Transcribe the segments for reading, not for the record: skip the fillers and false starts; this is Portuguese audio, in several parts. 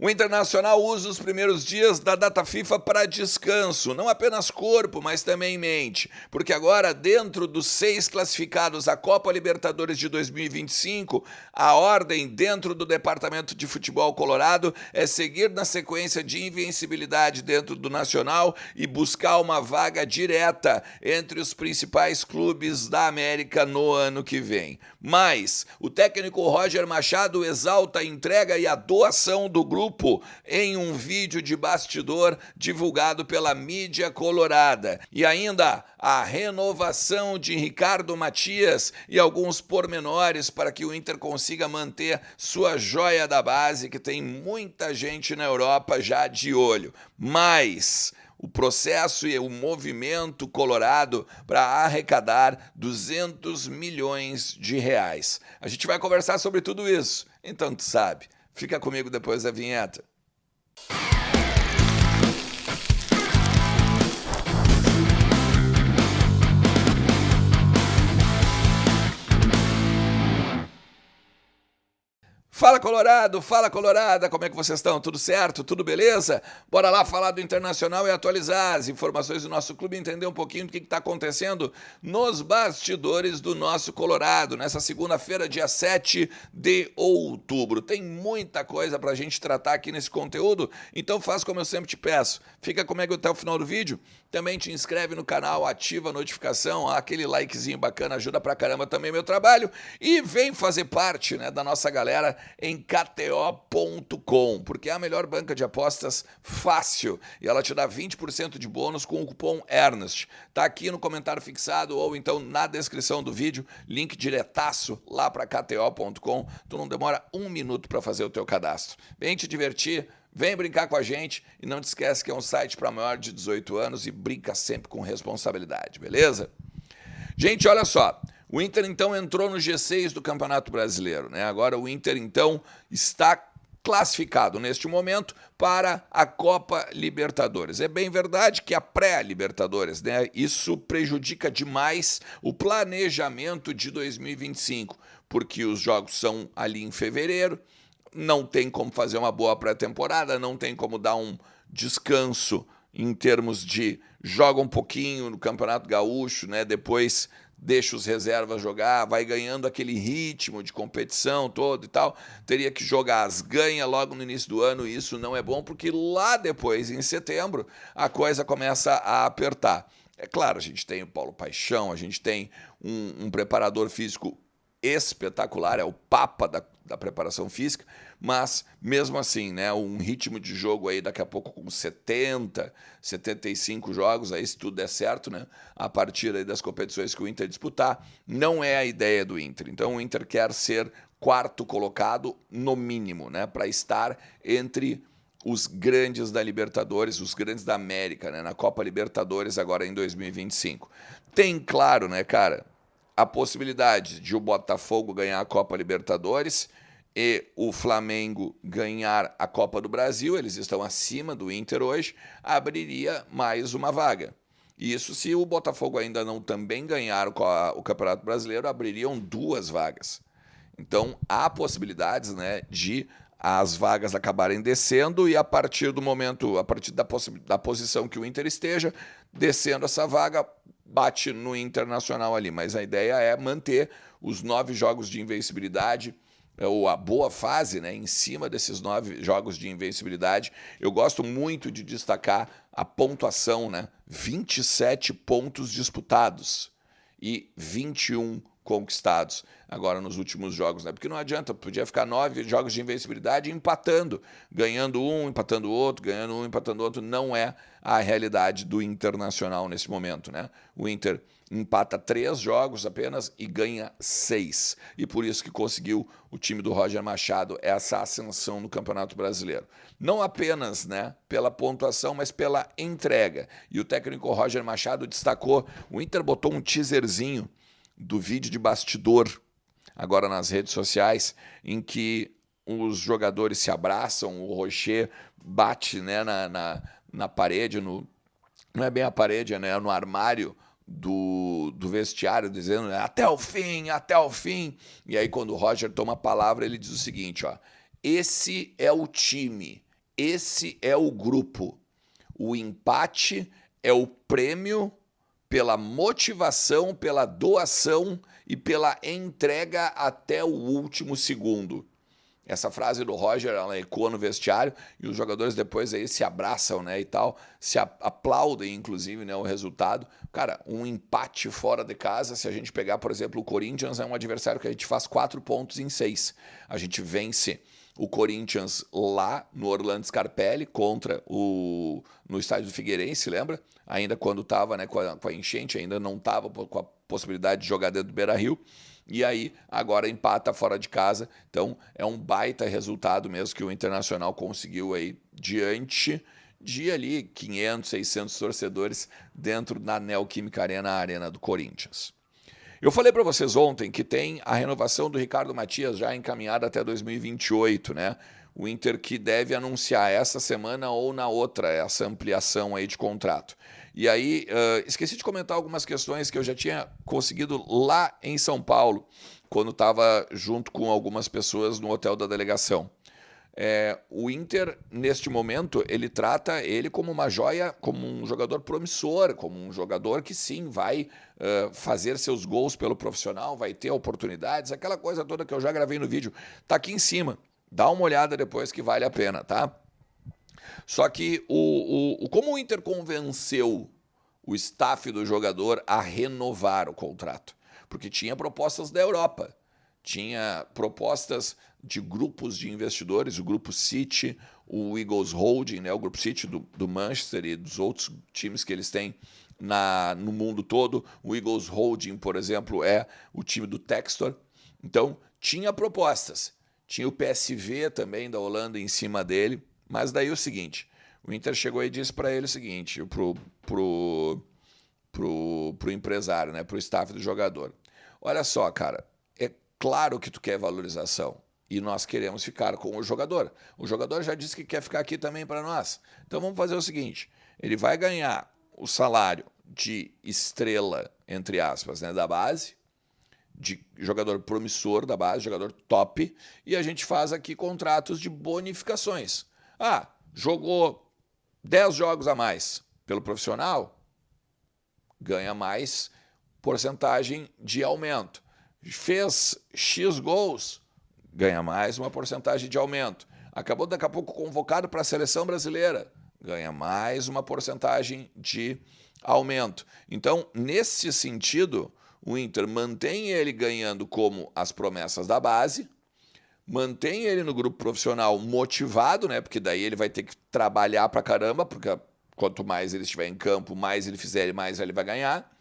O Internacional usa os primeiros dias da data FIFA para descanso, não apenas corpo, mas também mente, porque agora, dentro dos 6 classificados à Copa Libertadores de 2025, a ordem dentro do Departamento de Futebol Colorado é seguir na sequência de invencibilidade dentro do Nacional e buscar uma vaga direta entre os principais clubes da América no ano que vem. Mas o técnico Roger Machado exalta a entrega e a doação do grupo em um vídeo de bastidor divulgado pela mídia colorada. E ainda a renovação de Ricardo Matias e alguns pormenores para que o Inter consiga manter sua joia da base, que tem muita gente na Europa já de olho. Mas o processo e o movimento colorado para arrecadar 200 milhões de reais. A gente vai conversar sobre tudo isso, então tu sabe. Fica comigo depois da vinheta. Fala Colorado, fala Colorada, como é que vocês estão? Tudo certo? Tudo beleza? Bora lá falar do Internacional e atualizar as informações do nosso clube, entender um pouquinho do que está acontecendo nos bastidores do nosso Colorado, nessa segunda-feira, dia 7 de outubro. Tem muita coisa para a gente tratar aqui nesse conteúdo, então faz como eu sempre te peço. Fica comigo até o final do vídeo, também te inscreve no canal, ativa a notificação, aquele likezinho bacana ajuda pra caramba também meu trabalho e vem fazer parte, né, da nossa galera em KTO.com, porque é a melhor banca de apostas fácil e ela te dá 20% de bônus com o cupom ERNEST. Tá aqui no comentário fixado ou então na descrição do vídeo, link diretaço lá para KTO.com. Tu não demora 1 minuto para fazer o teu cadastro. Vem te divertir, vem brincar com a gente e não te esquece que é um site para maior de 18 anos e brinca sempre com responsabilidade, beleza? Gente, olha só, o Inter então entrou no G6 do Campeonato Brasileiro, né? Agora o Inter então está classificado neste momento para a Copa Libertadores. É bem verdade que a pré-Libertadores, né? Isso prejudica demais o planejamento de 2025, porque os jogos são ali em fevereiro, não tem como fazer uma boa pré-temporada, não tem como dar um descanso em termos de joga um pouquinho no Campeonato Gaúcho, né? Depois deixa os reservas jogar, vai ganhando aquele ritmo de competição todo e tal. Teria que jogar as ganha logo no início do ano e isso não é bom porque lá depois, em setembro, a coisa começa a apertar. É claro, a gente tem o Paulo Paixão, a gente tem um preparador físico espetacular, é o papa da preparação física, mas mesmo assim, né, um ritmo de jogo aí daqui a pouco com 70, 75 jogos, aí se tudo der certo, né, a partir aí das competições que o Inter disputar, não é a ideia do Inter. Então o Inter quer ser quarto colocado no mínimo, né, para estar entre os grandes da Libertadores, os grandes da América, né, na Copa Libertadores agora em 2025. Tem, claro, né, cara, a possibilidade de o Botafogo ganhar a Copa Libertadores e o Flamengo ganhar a Copa do Brasil, eles estão acima do Inter hoje, abriria mais uma vaga. Isso se o Botafogo ainda não também ganhar o Campeonato Brasileiro, abririam 2 vagas. Então há possibilidades, né, de as vagas acabarem descendo e a partir do momento, a partir da posição que o Inter esteja, descendo essa vaga, bate no Internacional ali. Mas a ideia é manter os 9 jogos de invencibilidade, ou a boa fase, né, em cima desses 9 jogos de invencibilidade. Eu gosto muito de destacar a pontuação, né? 27 pontos disputados e 21 conquistados agora nos últimos jogos, né? Porque não adianta, podia ficar 9 jogos de invencibilidade empatando, ganhando um, empatando outro, ganhando um, empatando outro. Não é a realidade do Internacional nesse momento, né? O Inter empata 3 jogos apenas e ganha 6. E por isso que conseguiu o time do Roger Machado essa ascensão no Campeonato Brasileiro. Não apenas, né, pela pontuação, mas pela entrega. E o técnico Roger Machado destacou, o Inter botou um teaserzinho do vídeo de bastidor agora nas redes sociais, em que os jogadores se abraçam, o Rocher bate, né, na parede, não é bem a parede, né, no armário do vestiário, dizendo, né, até o fim, até o fim. E aí quando o Roger toma a palavra, ele diz o seguinte, ó, esse é o time, esse é o grupo. O empate é o prêmio pela motivação, pela doação e pela entrega até o último segundo. Essa frase do Roger, ela ecoa no vestiário e os jogadores depois aí se abraçam, né, e tal, se aplaudem, inclusive, né, o resultado. Cara, um empate fora de casa, se a gente pegar, por exemplo, o Corinthians, é um adversário que a gente faz 4 pontos em 6. A gente vence o Corinthians lá no Orlando Scarpelli no estádio do Figueirense, lembra? Ainda quando estava, né, com a enchente, ainda não estava com a possibilidade de jogar dentro do Beira-Rio. E aí, agora empata fora de casa. Então, é um baita resultado mesmo que o Internacional conseguiu aí diante de ali 500, 600 torcedores dentro da Neoquímica Arena, a arena do Corinthians. Eu falei para vocês ontem que tem a renovação do Ricardo Matias já encaminhada até 2028, né? O Inter que deve anunciar essa semana ou na outra essa ampliação aí de contrato. E aí, esqueci de comentar algumas questões que eu já tinha conseguido lá em São Paulo, quando estava junto com algumas pessoas no hotel da delegação. O Inter, neste momento, ele trata ele como uma joia, como um jogador promissor, como um jogador que sim vai fazer seus gols pelo profissional, vai ter oportunidades, aquela coisa toda que eu já gravei no vídeo, tá aqui em cima. Dá uma olhada depois que vale a pena, tá? Só que como o Inter convenceu o staff do jogador a renovar o contrato? Porque tinha propostas da Europa, tinha propostas de grupos de investidores, o Grupo City, o Eagles Holding, né, o Grupo City do Manchester e dos outros times que eles têm no mundo todo. O Eagles Holding, por exemplo, é o time do Textor. Então, tinha propostas. Tinha o PSV também da Holanda em cima dele. Mas daí o seguinte, o Inter chegou e disse para ele o seguinte, pro empresário, né, pro staff do jogador. Olha só, cara, é claro que tu quer valorização e nós queremos ficar com o jogador. O jogador já disse que quer ficar aqui também para nós. Então vamos fazer o seguinte, ele vai ganhar o salário de estrela, entre aspas, né, da base, de jogador promissor da base, jogador top, e a gente faz aqui contratos de bonificações. Ah, jogou 10 jogos a mais pelo profissional, ganha mais porcentagem de aumento. Fez X gols, ganha mais uma porcentagem de aumento. Acabou daqui a pouco convocado para a seleção brasileira, ganha mais uma porcentagem de aumento. Então, nesse sentido, o Inter mantém ele ganhando como as promessas da base, mantém ele no grupo profissional motivado, né? Porque daí ele vai ter que trabalhar pra caramba, porque quanto mais ele estiver em campo, mais ele fizer, mais ele vai ganhar.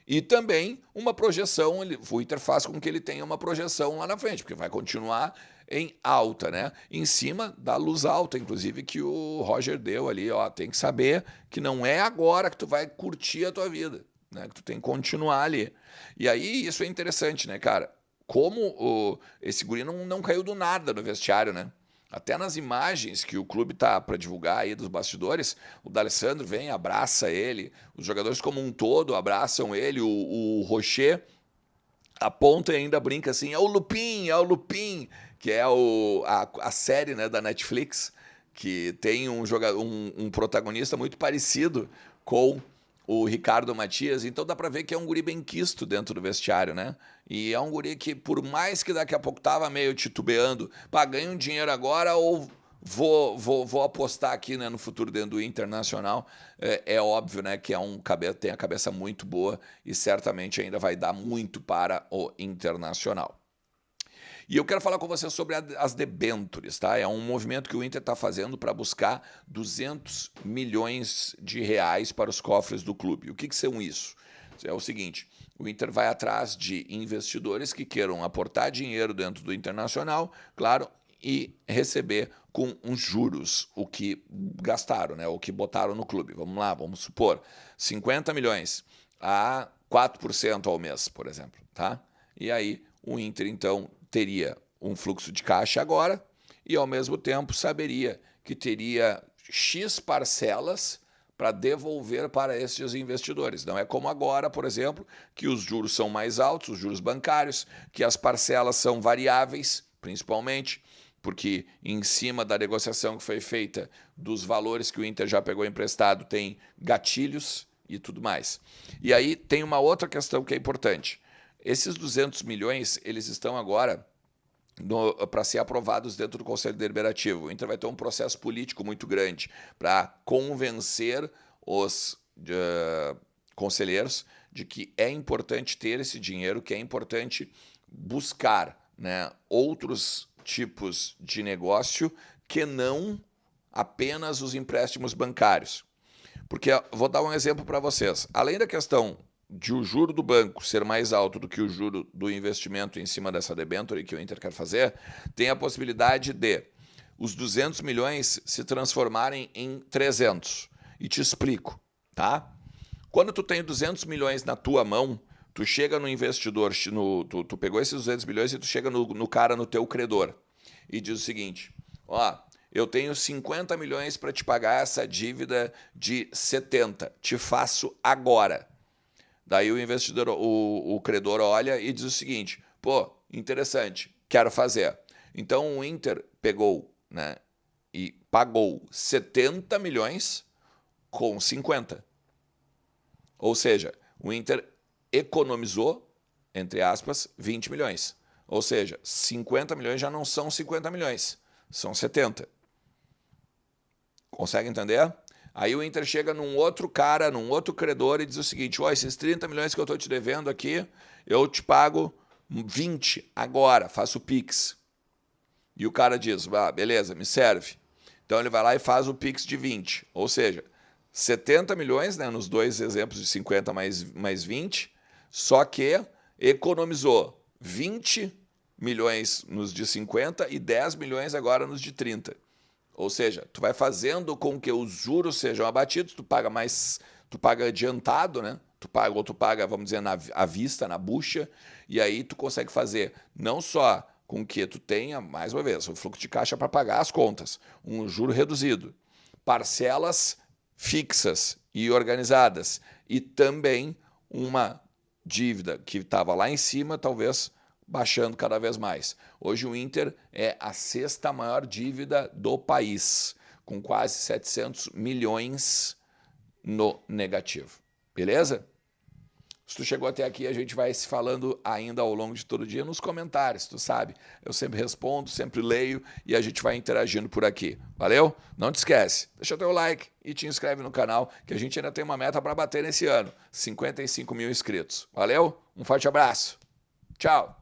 E também uma projeção, o Inter faz com que ele tenha uma projeção lá na frente, porque vai continuar em alta, né? Em cima da luz alta, inclusive, que o Roger deu ali, ó, tem que saber que não é agora que tu vai curtir a tua vida, né? Que tu tem que continuar ali. E aí isso é interessante, né, cara? Como esse guri não caiu do nada no vestiário, né? Até nas imagens que o clube tá para divulgar aí dos bastidores, o D'Alessandro vem, abraça ele, os jogadores como um todo abraçam ele, o Rocher aponta e ainda brinca assim, é o Lupin, que é a série, né, da Netflix, que tem um protagonista muito parecido com o Ricardo Matias, então dá pra ver que é um guri bem quisto dentro do vestiário, né? E é um guri que, por mais que daqui a pouco tava meio titubeando, pá, ganho um dinheiro agora ou vou apostar aqui, né, no futuro dentro do Internacional, é óbvio, né, que tem a cabeça muito boa e certamente ainda vai dar muito para o Internacional. E eu quero falar com você sobre as debêntures, tá? É um movimento que o Inter está fazendo para buscar 200 milhões de reais para os cofres do clube. O que são isso? É o seguinte, o Inter vai atrás de investidores que queiram aportar dinheiro dentro do Internacional, claro, e receber com uns juros o que gastaram, né? O que botaram no clube. Vamos lá, vamos supor, 50 milhões a 4% ao mês, por exemplo, tá? E aí o Inter, então, teria um fluxo de caixa agora e, ao mesmo tempo, saberia que teria X parcelas para devolver para esses investidores. Não é como agora, por exemplo, que os juros são mais altos, os juros bancários, que as parcelas são variáveis, principalmente, porque em cima da negociação que foi feita dos valores que o Inter já pegou emprestado, tem gatilhos e tudo mais. E aí tem uma outra questão que é importante. Esses 200 milhões, eles estão agora para ser aprovados dentro do Conselho Deliberativo. O Inter vai ter um processo político muito grande para convencer os conselheiros de que é importante ter esse dinheiro, que é importante buscar, né, outros tipos de negócio que não apenas os empréstimos bancários. Porque vou dar um exemplo para vocês. Além da questão de o juro do banco ser mais alto do que o juro do investimento em cima dessa debênture que o Inter quer fazer, tem a possibilidade de os 200 milhões se transformarem em 300. E te explico, tá? Quando tu tem 200 milhões na tua mão, tu chega no investidor, tu pegou esses 200 milhões e tu chega no cara, no teu credor, e diz o seguinte: ó, eu tenho 50 milhões para te pagar essa dívida de 70, te faço agora. Daí o investidor, o credor olha e diz o seguinte: pô, interessante, quero fazer. Então o Inter pegou, né, e pagou 70 milhões com 50. Ou seja, o Inter economizou, entre aspas, 20 milhões. Ou seja, 50 milhões já não são 50 milhões, são 70. Consegue entender? Aí o Inter chega num outro cara, num outro credor e diz o seguinte: ó, esses 30 milhões que eu estou te devendo aqui, eu te pago 20 agora, faço o Pix. E o cara diz: ah, beleza, me serve. Então ele vai lá e faz o Pix de 20. Ou seja, 70 milhões, né, nos dois exemplos de 50 mais 20, só que economizou 20 milhões nos de 50 e 10 milhões agora nos de 30. Ou seja, tu vai fazendo com que os juros sejam abatidos, tu paga mais, tu paga adiantado, né? Tu paga, vamos dizer, à vista, na bucha, e aí tu consegue fazer não só com que tu tenha, mais uma vez, o fluxo de caixa para pagar as contas, um juro reduzido, parcelas fixas e organizadas, e também uma dívida que estava lá em cima, talvez baixando cada vez mais. Hoje o Inter é a sexta maior dívida do país, com quase 700 milhões no negativo. Beleza? Se tu chegou até aqui, a gente vai se falando ainda ao longo de todo o dia nos comentários, tu sabe? Eu sempre respondo, sempre leio e a gente vai interagindo por aqui. Valeu? Não te esquece, deixa teu like e te inscreve no canal, que a gente ainda tem uma meta para bater nesse ano, 55 mil inscritos. Valeu? Um forte abraço. Tchau.